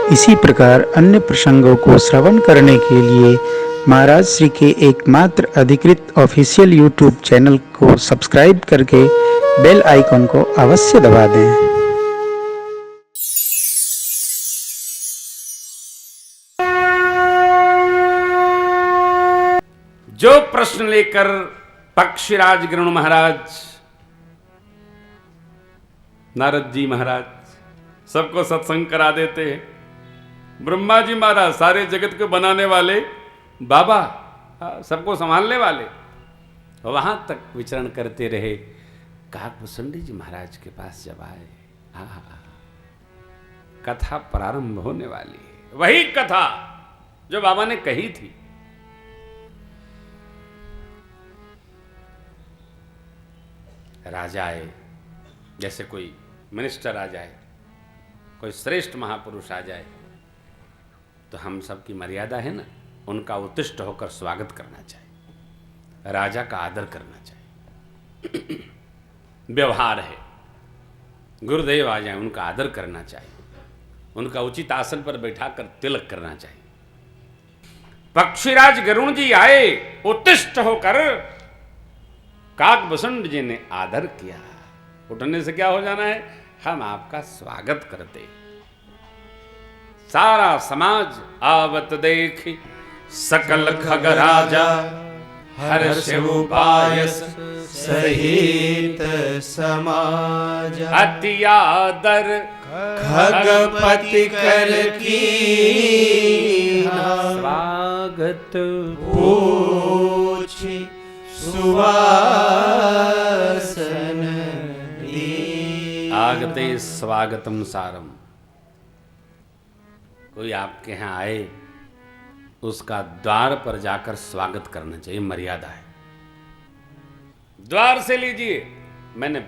इसी प्रकार अन्य प्रसंगों को श्रवण करने के लिए महाराज श्री के एकमात्र अधिकृत ऑफिशियल यूट्यूब चैनल को सब्सक्राइब करके बेल आइकन को अवश्य दबा दें। जो प्रश्न लेकर पक्षीराज गरुड़ महाराज, नारद जी महाराज सबको सत्संग करा देते हैं, ब्रह्मा जी महाराज सारे जगत को बनाने वाले बाबा, सबको संभालने वाले, वहां तक विचरण करते रहे। काकभूषुंडी जी महाराज के पास जब आए, कथा प्रारंभ होने वाली है। वही कथा जो बाबा ने कही थी। राजा आए, जैसे कोई मिनिस्टर आ जाए, कोई श्रेष्ठ महापुरुष आ जाए, तो हम सबकी मर्यादा है ना, उनका उत्तिष्ठ होकर स्वागत करना चाहिए, राजा का आदर करना चाहिए। व्यवहार है। गुरुदेव आ जाए, उनका आदर करना चाहिए, उनका उचित आसन पर बैठाकर तिलक करना चाहिए। पक्षीराज गरुड़ जी आए, उत्तिष्ठ होकर काकभूषुंड जी ने आदर किया। उठने से क्या हो जाना है? हम आपका स्वागत करते। सारा समाज आवत देखी सकल खग राजा, हर्ष उपायस सहित समाज। अति आदर खगपति कर की स्वागत पूछी सुवासन दी। आगते स्वागतम सारम। कोई आपके यहाँ आए, उसका द्वार पर जाकर स्वागत करना चाहिए, मर्यादा है। द्वार से लीजिए। मैंने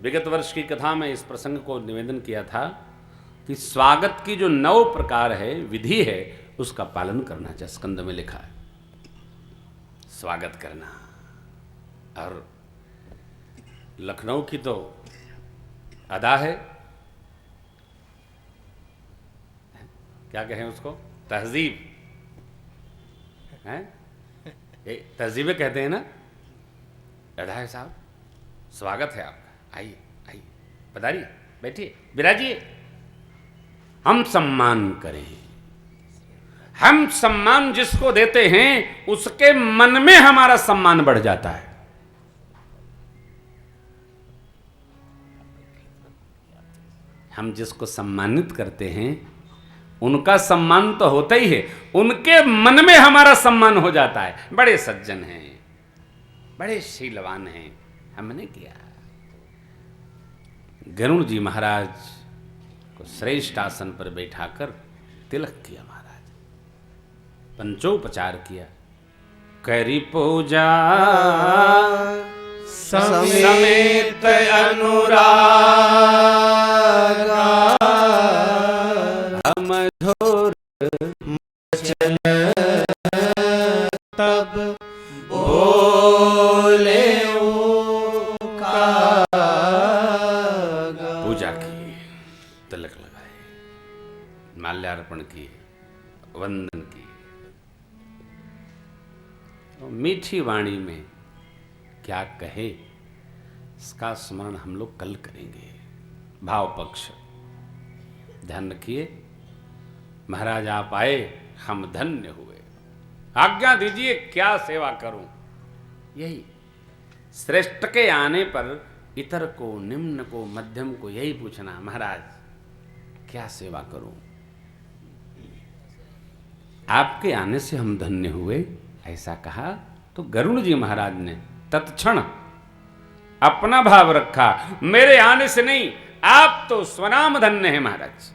विगत वर्ष की कथा में इस प्रसंग को निवेदन किया था कि स्वागत की जो 9 प्रकार है, विधि है, उसका पालन करना चाहिए। स्कंद में लिखा है स्वागत करना। और लखनऊ की तो अदा है, क्या कहें उसको, तहजीब है, तहजीबें कहते हैं ना। अदा है साहब, स्वागत है आपका, आइए आइए, पधारिए, बैठिए, विराजिए। हम सम्मान करें। हम सम्मान जिसको देते हैं, उसके मन में हमारा सम्मान बढ़ जाता है। हम जिसको सम्मानित करते हैं, उनका सम्मान तो होता ही है, उनके मन में हमारा सम्मान हो जाता है। बड़े सज्जन हैं, बड़े शीलवान हैं, हमने किया। गरुड़ जी महाराज को श्रेष्ठ आसन पर बैठाकर तिलक किया। महाराज पंचोपचार किया। करी पूजा समेत अनुरागा, मधुर वचन तब बोले पूजा की, तिलक लगाए, माल्यार्पण किए, वंदन किए। मीठी वाणी में क्या कहे, इसका स्मरण हम लोग कल करेंगे। भाव पक्ष ध्यान रखिए। महाराज आप आए, हम धन्य हुए, आज्ञा दीजिए क्या सेवा करूं। यही श्रेष्ठ के आने पर इतर को, निम्न को, मध्यम को यही पूछना, महाराज क्या सेवा करूं। आपके आने से हम धन्य हुए, ऐसा कहा तो गरुड़ जी महाराज ने तत्क्षण अपना भाव रखा। मेरे आने से नहीं, आप तो स्वनाम धन्य हैं महाराज,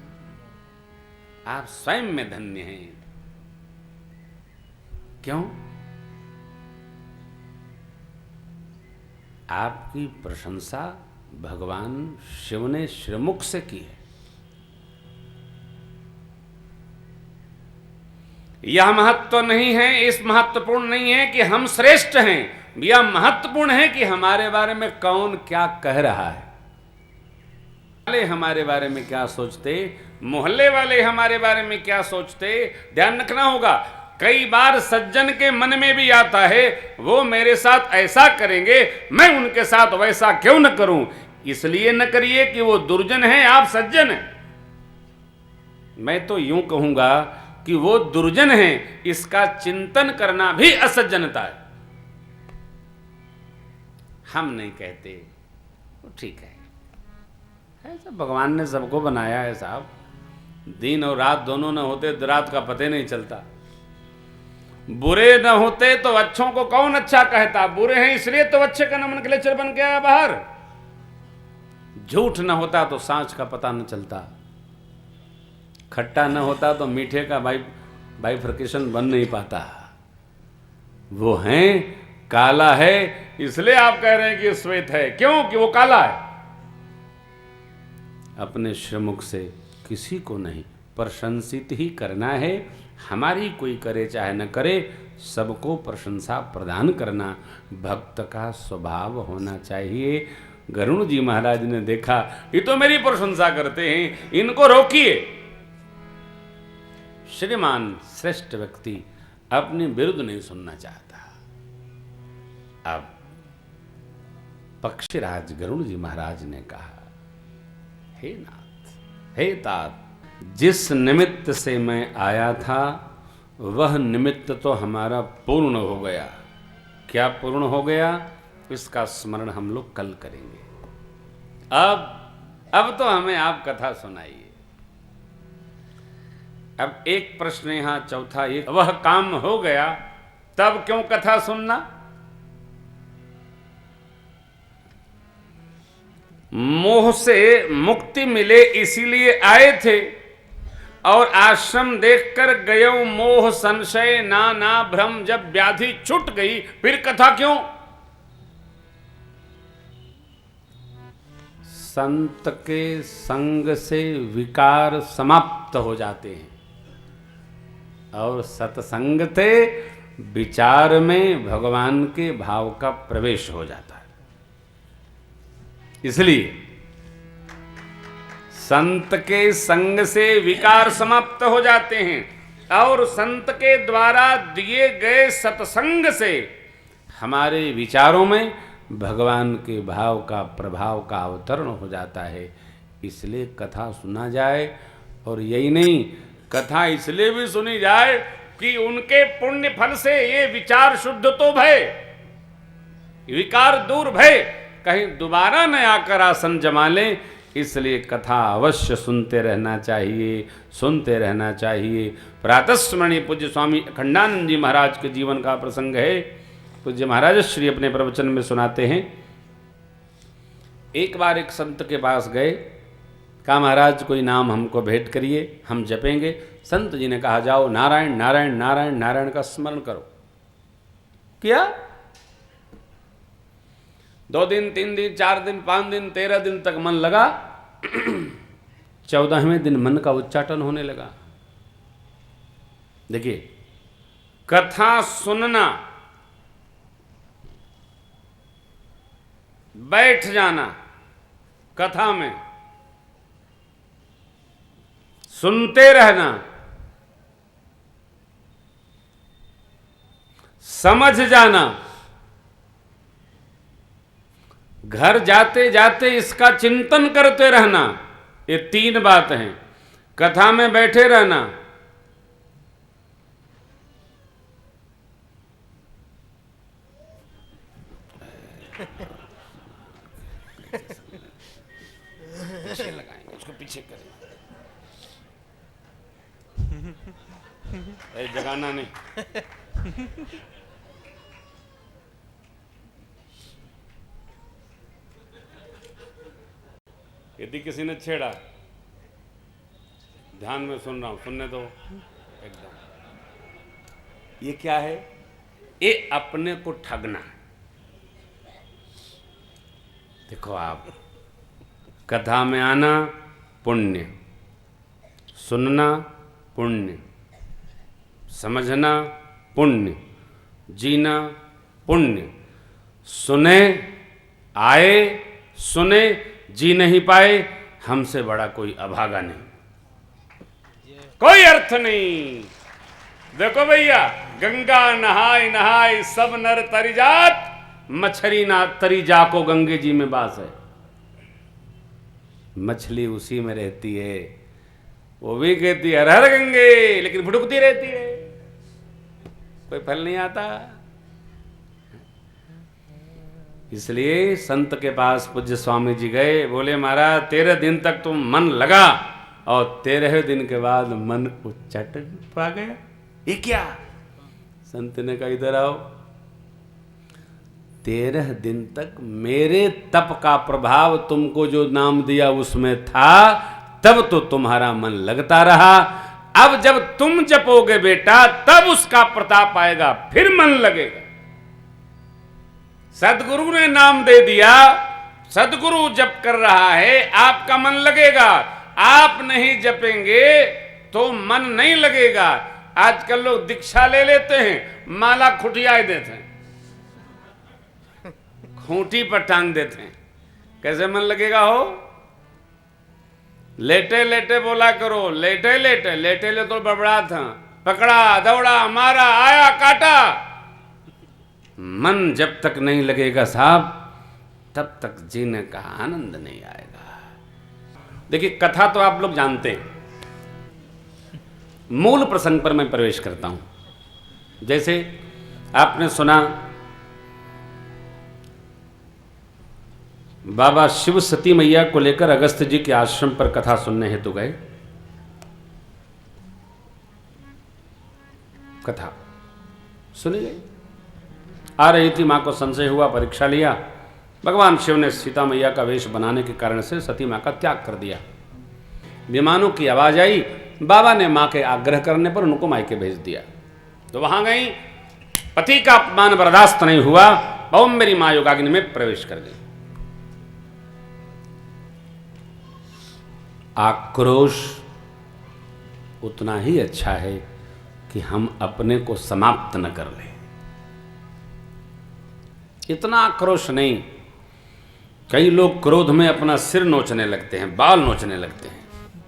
आप स्वयं में धन्य हैं। क्यों? आपकी प्रशंसा भगवान शिव ने श्रीमुख से की है। यह महत्व नहीं है, इस महत्वपूर्ण नहीं है कि हम श्रेष्ठ हैं, यह महत्वपूर्ण है कि हमारे बारे में कौन क्या कह रहा है। वाले हमारे बारे में क्या सोचते, मोहल्ले वाले हमारे बारे में क्या सोचते, ध्यान रखना होगा। कई बार सज्जन के मन में भी आता है वो मेरे साथ ऐसा करेंगे, मैं उनके साथ वैसा क्यों न करूं। इसलिए न करिए कि वो दुर्जन है, आप सज्जन हैं। मैं तो यूं कहूंगा कि वो दुर्जन है, इसका चिंतन करना भी असज्जनता है। हम नहीं कहते, ठीक है, ऐसा भगवान ने सबको बनाया है साहब। दिन और रात दोनों न होते तो रात का पता नहीं चलता। बुरे न होते तो अच्छों को कौन अच्छा कहता, बुरे हैं इसलिए तो अच्छे का नमन के लिए चल बन के आया बाहर। झूठ न होता तो सांच का पता न चलता, खट्टा न होता तो मीठे का बाइफर्केशन बन नहीं पाता। वो है काला है, इसलिए आप कह रहे हैं कि श्वेत है, क्यों कि वो काला है। अपने श्रमुख से किसी को नहीं प्रशंसित ही करना है। हमारी कोई करे चाहे न करे, सबको प्रशंसा प्रदान करना भक्त का स्वभाव होना चाहिए। गरुड़ जी महाराज ने देखा ये तो मेरी प्रशंसा करते हैं, इनको रोकिए। श्रीमान श्रेष्ठ व्यक्ति अपने विरुद्ध नहीं सुनना चाहता। अब पक्षीराज गरुड़ जी महाराज ने कहा, हे नाथ, हे तात, जिस निमित्त से मैं आया था वह निमित्त तो हमारा पूर्ण हो गया। क्या पूर्ण हो गया, इसका स्मरण हम लोग कल करेंगे। अब तो हमें आप कथा सुनाइए। अब एक प्रश्न यहां चौथा, ये वह काम हो गया तब क्यों कथा सुनना। मोह से मुक्ति मिले इसीलिए आए थे, और आश्रम देखकर गयो मोह संशय नाना भ्रम, जब व्याधि छूट गई फिर कथा क्यों। संत के संग से विकार समाप्त हो जाते हैं, और सत्संग से विचार में भगवान के भाव का प्रवेश हो जाता है। इसलिए संत के संग से विकार समाप्त हो जाते हैं, और संत के द्वारा दिए गए सत्संग से हमारे विचारों में भगवान के भाव का प्रभाव का अवतरण हो जाता है। इसलिए कथा सुना जाए, और यही नहीं, कथा इसलिए भी सुनी जाए कि उनके पुण्य फल से ये विचार शुद्ध तो भय, विकार दूर भय, कहीं दोबारा न आकर आसन जमा लें। इसलिए कथा अवश्य सुनते रहना चाहिए, सुनते रहना चाहिए। प्रातस्मरणीय पूज्य स्वामी अखंडानंद जी महाराज के जीवन का प्रसंग है। पूज्य महाराज श्री अपने प्रवचन में सुनाते हैं, एक बार एक संत के पास गए, कहा महाराज कोई नाम हमको भेंट करिए, हम जपेंगे। संत जी ने कहा जाओ नारायण नारायण नारायण नारायण का स्मरण करो। किया 2 दिन 3 दिन 4 दिन 5 दिन 13 दिन तक मन लगा। 14वें दिन मन का उच्चाटन होने लगा। देखिए, कथा सुनना, बैठ जाना कथा में, सुनते रहना, समझ जाना, घर जाते जाते इसका चिंतन करते रहना, ये 3 बात हैं। कथा में बैठे रहना, पीछे लगाएंगे, उसको पीछे करें, जगाना नहीं। यदि किसी ने छेड़ा, ध्यान में सुन रहा हूं, सुनने दो एकदम। ये क्या है, ये अपने को ठगना है। देखो, आप कथा में आना पुण्य, सुनना पुण्य, समझना पुण्य, जीना पुण्य। सुने, आए, सुने, जी नहीं पाए, हमसे बड़ा कोई अभागा नहीं, कोई अर्थ नहीं। देखो भैया, गंगा नहाय नहाय सब नर तरी जात, मछली ना तरी जाको गंगे जी में बास है। मछली उसी में रहती है, वो भी कहती है हर हर गंगे, लेकिन भुड़कती रहती है, कोई फल नहीं आता। इसलिए संत के पास पूज्य स्वामी जी गए, बोले महाराज 13 दिन तक तुम मन लगा और 13वें दिन के बाद मन उच्चट पा गया, ये क्या? संत ने कहा इधर आओ, 13 दिन तक मेरे तप का प्रभाव तुमको जो नाम दिया उसमें था, तब तो तुम्हारा मन लगता रहा। अब जब तुम जपोगे बेटा, तब उसका प्रताप आएगा, फिर मन लगेगा। सदगुरु ने नाम दे दिया, सदगुरु जप कर रहा है, आपका मन लगेगा। आप नहीं जपेंगे तो मन नहीं लगेगा। आजकल लोग दीक्षा ले लेते हैं, माला खुटिया देते हैं, खूंटी पर टांग देते हैं, कैसे मन लगेगा हो? लेटे लेटे बोला करो, लेटे लेटे, लेटे ले तो बड़बड़ा था, पकड़ा दौड़ा मारा आया काटा। मन जब तक नहीं लगेगा साहब, तब तक जीने का आनंद नहीं आएगा। देखिए, कथा तो आप लोग जानते हैं, मूल प्रसंग पर मैं प्रवेश करता हूं। जैसे आपने सुना, बाबा शिव सती मैया को लेकर अगस्त जी के आश्रम पर कथा सुनने हेतु गए। कथा सुनी गई, आ रही थी, मां को संशय हुआ, परीक्षा लिया। भगवान शिव ने सीता मैया का वेश बनाने के कारण से सती मां का त्याग कर दिया। विमानों की आवाज आई, बाबा ने मां के आग्रह करने पर उनको मायके भेज दिया। तो वहां गई, पति का अपमान बर्दाश्त नहीं हुआ, ओम मेरी मां योगाग्नि में प्रवेश कर गई। आक्रोश उतना ही अच्छा है कि हम अपने को समाप्त न कर लें। इतना आक्रोश नहीं। कई लोग क्रोध में अपना सिर नोचने लगते हैं, बाल नोचने लगते हैं,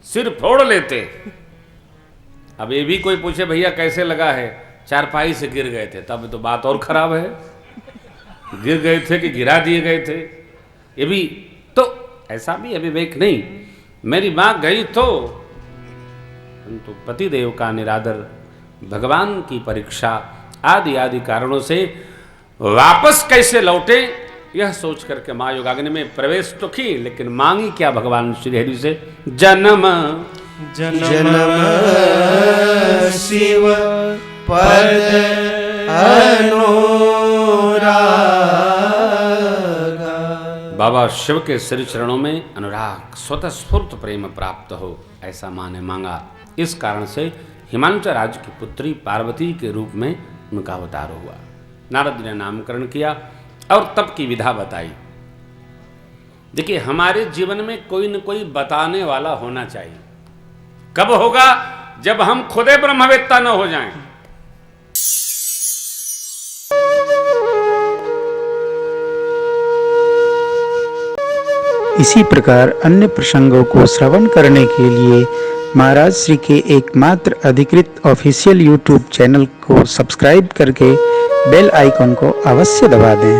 सिर फोड़ लेते। अब ये भी कोई पूछे भैया कैसे लगा है, चारपाई से गिर गए थे, तब तो बात और खराब है। गिर गए थे कि गिरा दिए गए थे, ये भी तो ऐसा भी अविवेक नहीं। मेरी मां गई तो, परंतु पतिदेव का निरादर, भगवान की परीक्षा आदि आदि कारणों से वापस कैसे लौटे, यह सोच करके मां योगाग्नि में प्रवेश तो की, लेकिन मांगी क्या भगवान श्री हरि से? जन्म जन्म शिव पद अनुरागा। बाबा शिव के श्री चरणों में अनुराग, स्वतः स्फूर्त प्रेम प्राप्त हो, ऐसा मां ने मांगा। इस कारण से हिमांचल राज्य की पुत्री पार्वती के रूप में उनका अवतार हुआ। नारद ने नामकरण किया और तप की विधा बताई। देखिए, हमारे जीवन में कोई न कोई बताने वाला होना चाहिए। कब होगा? जब हम खुदे ब्रह्मवेत्ता न हो जाएं। इसी प्रकार अन्य प्रसंगों को श्रवण करने के लिए महाराज श्री के एकमात्र अधिकृत ऑफिशियल यूट्यूब चैनल को सब्सक्राइब करके बेल आइकन को अवश्य दबा दें।